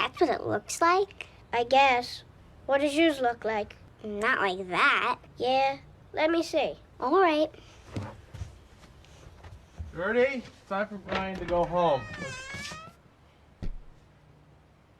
That's what it looks like? I guess. What does yours look like? Not like that. Yeah, let me see. All right. Gertie, it's time for Brian to go home.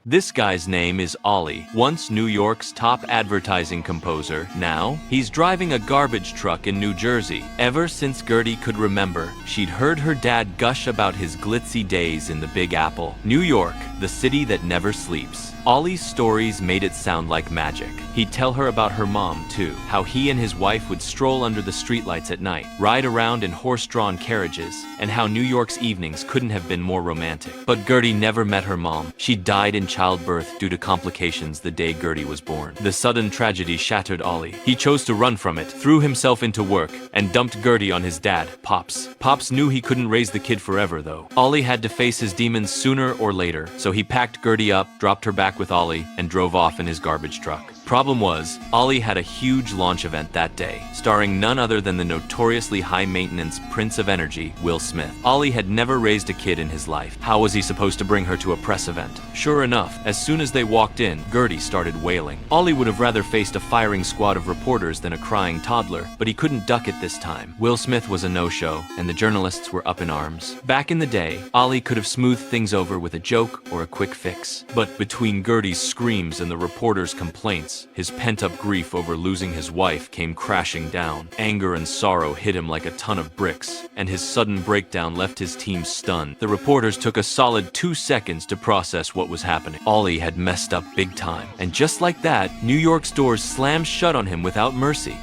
This guy's name is Ollie, once New York's top advertising composer. Now, he's driving a garbage truck in New Jersey. Ever since Gertie could remember, she'd heard her dad gush about his glitzy days in the Big Apple. New York, the city that never sleeps. Ollie's stories made it sound like magic. He'd tell her about her mom, too, how he and his wife would stroll under the streetlights at night, ride around in horse-drawn carriages, and how New York's evenings couldn't have been more romantic. But Gertie never met her mom. She died in childbirth due to complications the day Gertie was born. The sudden tragedy shattered Ollie. He chose to run from it, threw himself into work, and dumped Gertie on his dad, Pops. Pops knew he couldn't raise the kid forever, though. Ollie had to face his demons sooner or later, so he packed Gertie up, dropped her back with Ollie, and drove off in his garbage truck. Problem was, Ollie had a huge launch event that day, starring none other than the notoriously high-maintenance Prince of Energy, Will Smith. Ollie had never raised a kid in his life. How was he supposed to bring her to a press event? Sure enough, as soon as they walked in, Gertie started wailing. Ollie would have rather faced a firing squad of reporters than a crying toddler, but he couldn't duck it this time. Will Smith was a no-show, and the journalists were up in arms. Back in the day, Ollie could have smoothed things over with a joke or a quick fix. But between Gertie's screams and the reporters' complaints, his pent-up grief over losing his wife came crashing down. Anger and sorrow hit him like a ton of bricks, and his sudden breakdown left his team stunned. The reporters took a solid 2 seconds to process what was happening. Ollie had messed up big time, and just like that, New York's doors slammed shut on him without mercy.